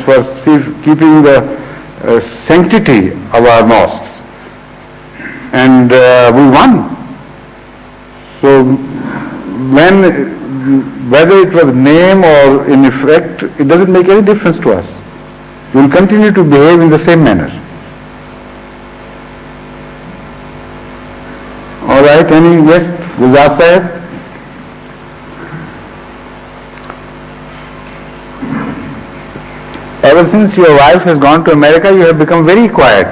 for keeping the sanctity of our mosques. And we won. So whether it was name or in effect, it doesn't make any difference to us. We will continue to behave in the same manner. All right, any yes, Gulzar Sahib? Ever since your wife has gone to America, you have become very quiet.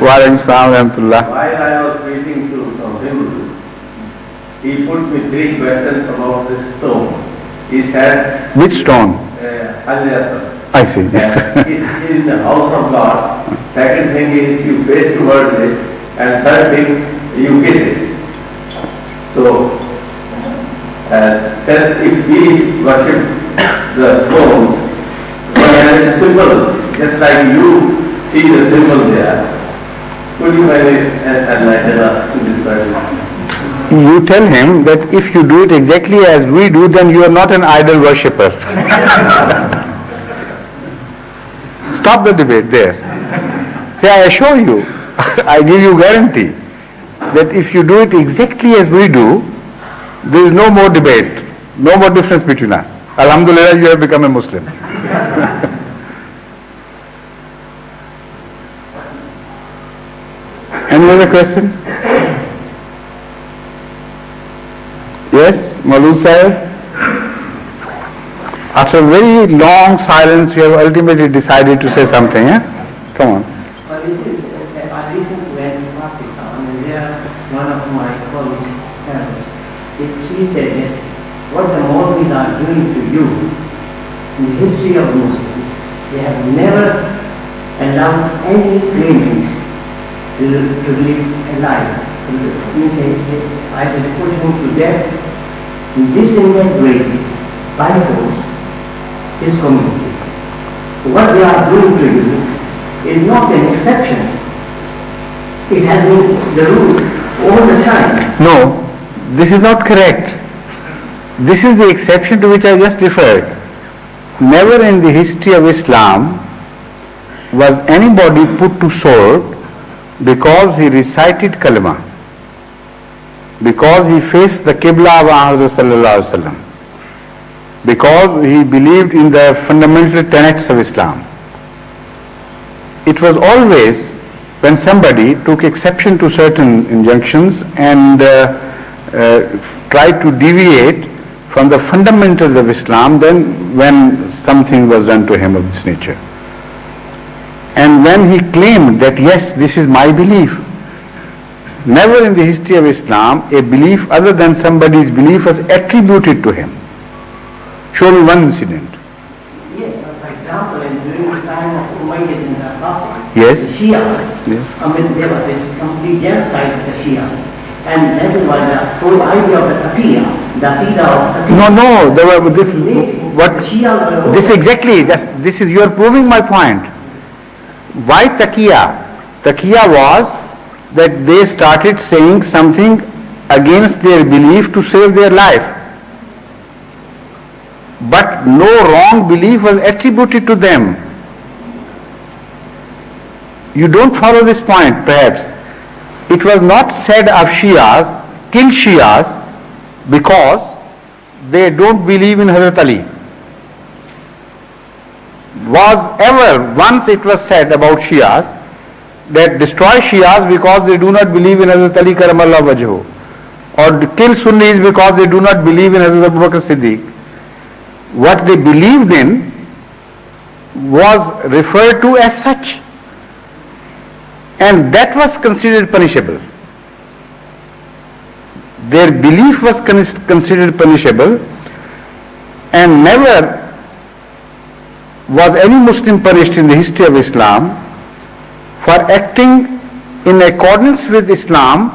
Wa alaikum salam wa rahmatullah. While I was reading to some Hindus, he put me 3 questions about this stone. He said, which stone? Hadhrat. I see. It's in the house of God. Second thing is you face towards it. And third thing, you kiss it. So, said if we worship the stones, one is symbol, just like you see the symbol there. Could you enlighten us to this question? You tell him that if you do it exactly as we do, then you are not an idol worshipper. Stop the debate there. Say, I assure you, I give you guarantee that if you do it exactly as we do, there is no more debate, no more difference between us. Alhamdulillah, you have become a Muslim. Any other question? Yes, Maulud Sahib? After a very long silence, you have ultimately decided to say something, eh? Come on. I recently went to Pakistan and there one of my colleagues, she said that what the Maulvis are doing to you in the history of Muslims, they have never allowed any claimant to live alive. You say, I will put him to death in this and that way by force his community. What they are doing to you is not an exception. It has been the rule all the time. No, this is not correct. This is the exception to which I just referred. Never in the history of Islam was anybody put to sword because he recited kalima, because he faced the Qibla of Hadhrat sallallahu alaihi wasallam, because he believed in the fundamental tenets of Islam. It was always when somebody took exception to certain injunctions and tried to deviate from the fundamentals of Islam, then when something was done to him of this nature. And when he claimed that yes, this is my belief, never in the history of Islam a belief other than somebody's belief was attributed to him. Show me one incident. Yes, for example, during the time of Umayyad and Abbasi, Yes. the Shia, Yes. there was a complete genocide of the Shia. And that is why the whole idea of the Taqiyya, the Aqidah of Taqiyya. No, there were this. What? Shia were This exactly. This is, you are proving my point. Why taqiyya? Taqiyya was that they started saying something against their belief to save their life. But no wrong belief was attributed to them. You don't follow this point, perhaps. It was not said of Shias, kill Shias, because they don't believe in Hazrat Ali. Was ever once it was said about Shias that destroy Shias because they do not believe in Hazrat Ali Karamallah Wajhu, or kill Sunnis because they do not believe in Hazrat Abu Bakr Siddiq. What they believed in was referred to as such, and that was considered punishable. Their belief was considered punishable, and never was any Muslim punished in the history of Islam for acting in accordance with Islam.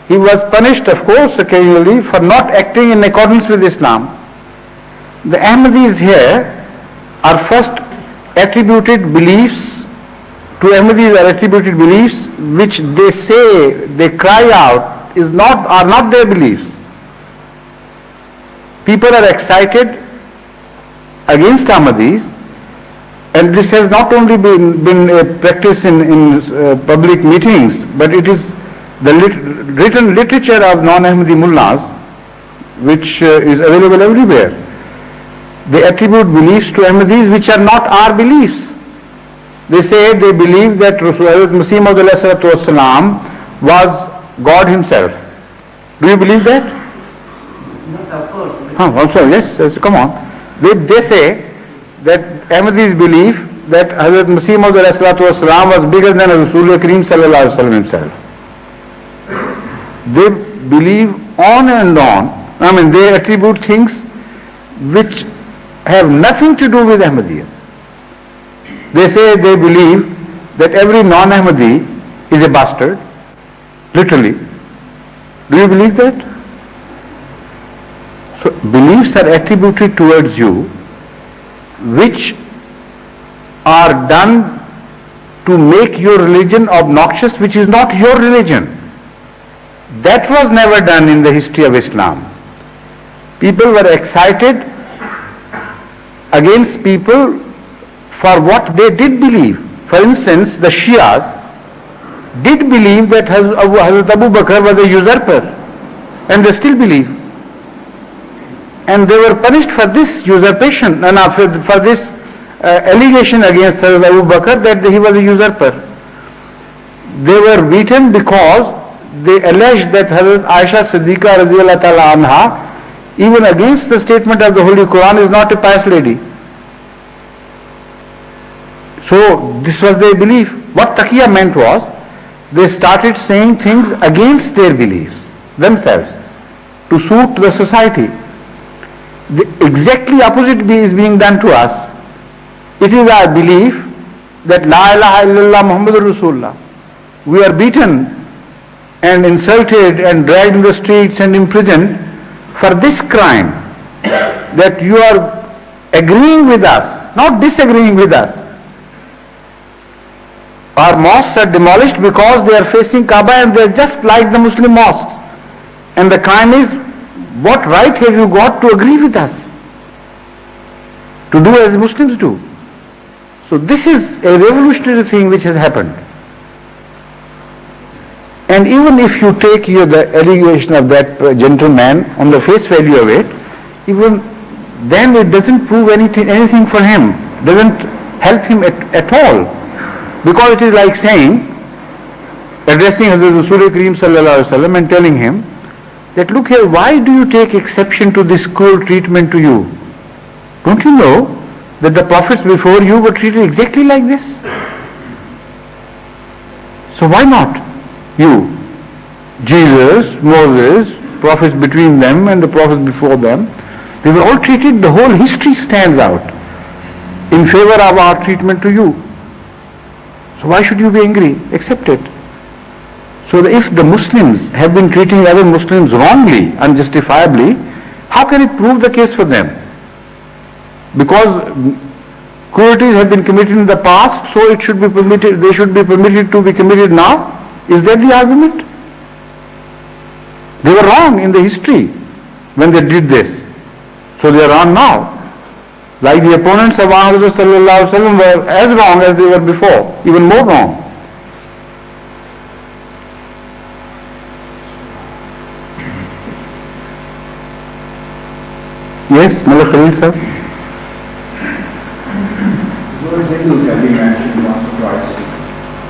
He was punished, of course, occasionally for not acting in accordance with Islam. The Ahmadis here are first attributed beliefs, to Ahmadis are attributed beliefs which they say, they cry out, are not their beliefs. People are excited against Ahmadis, and this has not only been a practice in public meetings, but it is the written literature of non-Ahmadi mullahs, which is available everywhere. They attribute beliefs to Ahmadis which are not our beliefs. They say they believe that Hadhrat Mirza Tahir Ahmed was God himself. Do you believe that? Not of course. Also, yes, come on. They say that Ahmadis believe that Hadhrat Mirza Tahir was bigger than Rasul Kareem Sallallahu Alaihi Wasallam himself. They believe on and on. I mean, they attribute things which have nothing to do with Ahmadiyya. They say they believe that every non-Ahmadi is a bastard, literally. Do you believe that? So beliefs are attributed towards you which are done to make your religion obnoxious, which is not your religion. That was never done in the history of Islam. People were excited against people for what they did believe. For instance, the Shias did believe that Hazrat Abu Bakr was a usurper, and they still believe. And they were punished for this usurpation, and for this allegation against Hazrat Abu Bakr that he was a usurper. They were beaten because they alleged that Hazrat Aisha Siddiqa Radhiyallahu Ta'ala Anha, even against the statement of the Holy Quran, is not a pious lady. So this was their belief. What taqiyya meant was, they started saying things against their beliefs themselves to suit the society. The exactly opposite is being done to us. It is our belief that La ilaha illallah Muhammadur Rasulullah. We are beaten and insulted and dragged in the streets and imprisoned for this crime, that you are agreeing with us, not disagreeing with us. Our mosques are demolished because they are facing Kaaba and they are just like the Muslim mosques. And the crime is, what right have you got to agree with us? To do as Muslims do. So this is a revolutionary thing which has happened. And even if you take the allegation of that gentleman on the face value of it, even then it doesn't prove anything for him, doesn't help him at all. Because it is like saying, addressing Hazrat Rasul Kareem Sallallahu Alaihi Wasallam and telling him that, look here, why do you take exception to this cruel treatment to you? Don't you know that the prophets before you were treated exactly like this? So why not you? Jesus, Moses, prophets between them and the prophets before them, they were all treated, the whole history stands out in favor of our treatment to you. So why should you be angry? Accept it. So if the Muslims have been treating other Muslims wrongly, unjustifiably, how can it prove the case for them? Because cruelties have been committed in the past, so it should be permitted, they should be permitted to be committed now? Is that the argument? They were wrong in the history when they did this. So they are wrong now. Like the opponents of Muhammad Sallallahu Alaihi Wasallam were as wrong as they were before, even more wrong. Yes, Mullah Khalil sir. Those Hindus have been mentioned once or twice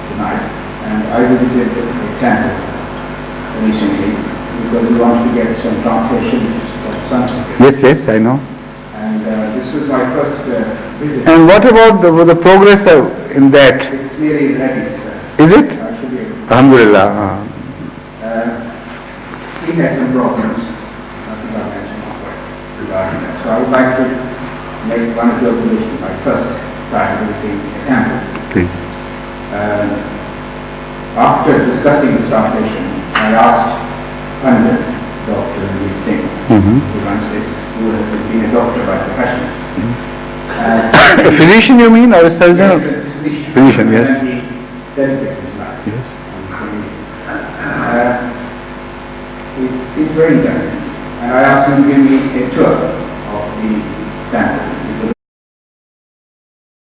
tonight, and I visited a temple recently because we wanted to get some translation of Sanskrit. Yes, I know. And this was my first visit. And what about the progress in that? It's nearly ready, sir. Is it? Actually, Alhamdulillah. he had some problems. I think I mentioned regarding that. So I would like to make one or two observations. My first time visiting a temple. Please. After discussing this translation, I asked Pandit, Dr. Ranjit Singh, who runs this, who has been a doctor by profession. A physician you mean, or a surgeon? Yes, a physician. Physician, yes. And he dedicated his life. Yes. He seems very intelligent. And I asked him to give me a tour of the temple.